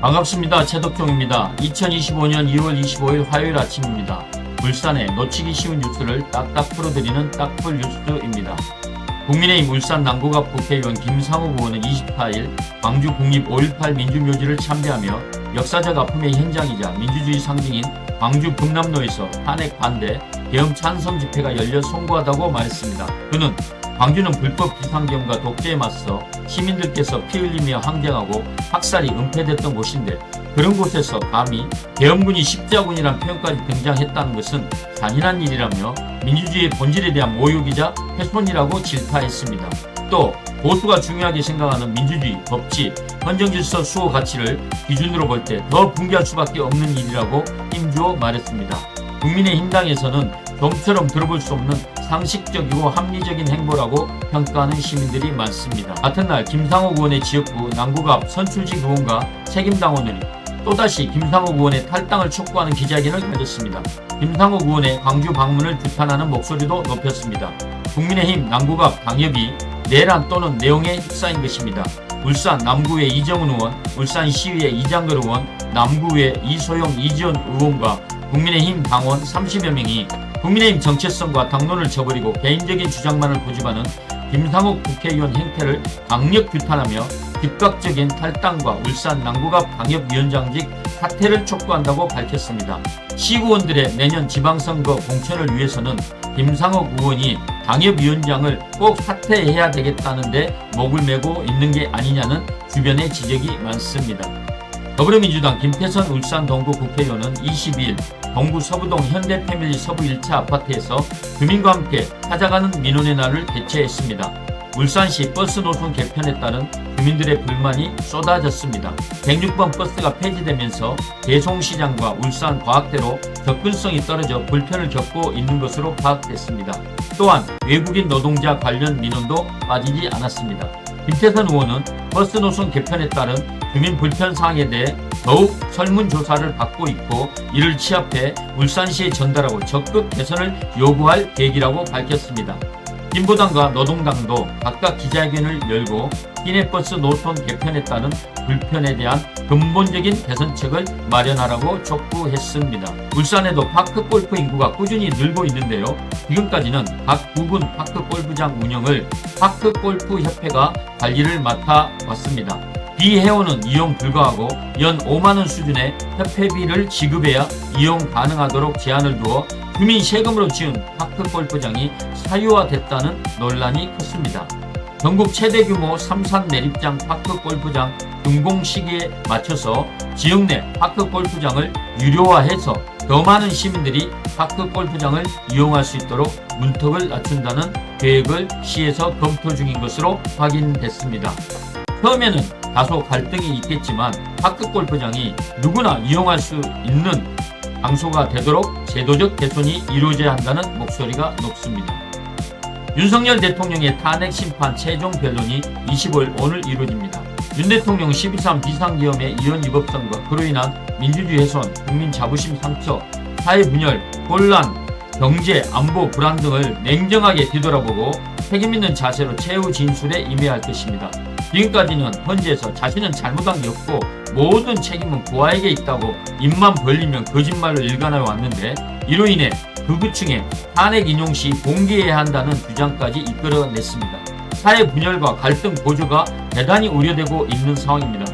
반갑습니다. 최덕종입니다. 2025년 2월 25일 화요일 아침입니다. 울산의 놓치기 쉬운 뉴스를 딱딱 풀어드리는 딱풀 뉴스입니다. 국민의힘 울산 남구갑 국회의원 김상욱 의원은 24일 광주 국립 5.18 민주묘지를 참배하며 역사적 아픔의 현장이자 민주주의 상징인 광주 금남로에서 탄핵 반대, 계엄 찬성 집회가 열려 송구하다고 말했습니다. 그는 광주는 불법 비상계엄과 독재에 맞서 시민들께서 피 흘리며 항쟁하고 학살이 은폐됐던 곳인데 그런 곳에서 감히 계엄군이 십자군이란 표현까지 등장했다는 것은 잔인한 일이라며 민주주의의 본질에 대한 모욕이자 훼손이라고 질타했습니다. 또 보수가 중요하게 생각하는 민주주의, 법치, 헌정질서 수호 가치를 기준으로 볼 때 더 붕괴할 수밖에 없는 일이라고 힘주어 말했습니다. 국민의힘당에서는 좀처럼 들어볼 수 없는 상식적이고 합리적인 행보라고 평가하는 시민들이 많습니다. 같은 날 김상욱 의원의 지역구 남구갑 선출직 의원과 책임당원들이 또다시 김상욱 의원의 탈당을 촉구하는 기자회견을 가졌습니다. 김상욱 의원의 광주 방문을 규탄하는 목소리도 높였습니다. 국민의힘 남구갑 당협이 내란 또는 내용에 휩싸인 것입니다. 울산 남구의 이정은 의원, 울산시의회 이장걸 의원, 남구의 이소영 이지원 의원과 국민의힘 당원 30여 명이 국민의힘 정체성과 당론을 저버리고 개인적인 주장만을 고집하는 김상욱 국회의원 행태를 강력 규탄하며 즉각적인 탈당과 울산 남구갑 당협위원장직 사퇴를 촉구한다고 밝혔습니다. 시의원들의 내년 지방선거 공천을 위해서는 김상욱 의원이 당협위원장을 꼭 사퇴해야 되겠다는데 목을 메고 있는 게 아니냐는 주변의 지적이 많습니다. 더불어민주당 김태선 울산 동구 국회의원은 22일 동구 서부동 현대패밀리 서부 1차 아파트에서 주민과 함께 찾아가는 민원의 날을 개최했습니다. 울산시 버스 노선 개편에 따른 주민들의 불만이 쏟아졌습니다. 106번 버스가 폐지되면서 대송시장과 울산 과학대로 접근성이 떨어져 불편을 겪고 있는 것으로 파악됐습니다. 또한 외국인 노동자 관련 민원도 빠지지 않았습니다. 김태선 의원은 버스 노선 개편에 따른 주민 불편 사항에 대해 더욱 설문조사를 받고 있고 이를 취합해 울산시에 전달하고 적극 개선을 요구할 계획이라고 밝혔습니다. 진보당과 노동당도 각각 기자회견을 열고 시내버스 노선 개편에 따른 불편에 대한 근본적인 개선책을 마련하라고 촉구했습니다. 울산에도 파크골프 인구가 꾸준히 늘고 있는데요. 지금까지는 각 부근 파크골프장 운영을 파크골프협회가 관리를 맡아왔습니다. 비회원은 이용 불가하고 연 5만원 수준의 협회비를 지급해야 이용 가능하도록 제한을 두어 주민 세금으로 지은 파크골프장이 사유화됐다는 논란이 컸습니다. 전국 최대 규모 3산 내립장 파크골프장 준공 시기에 맞춰서 지역 내 파크골프장을 유료화해서 더 많은 시민들이 파크골프장을 이용할 수 있도록 문턱을 낮춘다는 계획을 시에서 검토 중인 것으로 확인됐습니다. 처음에는 다소 갈등이 있겠지만 파크골프장이 누구나 이용할 수 있는 장소가 되도록 제도적 개선이 이루어져야 한다는 목소리가 높습니다. 윤석열 대통령의 탄핵 심판 최종 변론이 25일 오늘 이루어집니다. 윤 대통령 12.3 비상계엄의 이원 위법 선거, 그로 인한 민주주의 훼손, 국민 자부심 상처, 사회 분열, 혼란, 경제, 안보 불안 등을 냉정하게 뒤돌아보고 책임있는 자세로 최후 진술에 임해야 할 것입니다. 지금까지는 헌재에서 자신은 잘못한 게 없고 모든 책임은 부하에게 있다고 입만 벌리면 거짓말로 일관하여 왔는데 이로 인해 극우층에 탄핵 인용 시 공개해야 한다는 주장까지 이끌어냈습니다. 사회 분열과 갈등 고조가 대단히 우려되고 있는 상황입니다.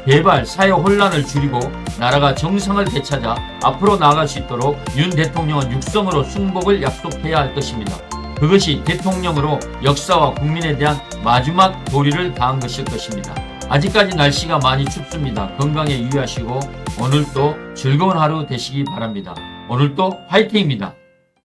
제발 사회 혼란을 줄이고 나라가 정상을 되찾아 앞으로 나아갈 수 있도록 윤 대통령은 육성으로 승복을 약속해야 할 것입니다. 그것이 대통령으로 역사와 국민에 대한 마지막 도리를 다한 것일 것입니다. 아직까지 날씨가 많이 춥습니다. 건강에 유의하시고 오늘도 즐거운 하루 되시기 바랍니다. 오늘도 화이팅입니다.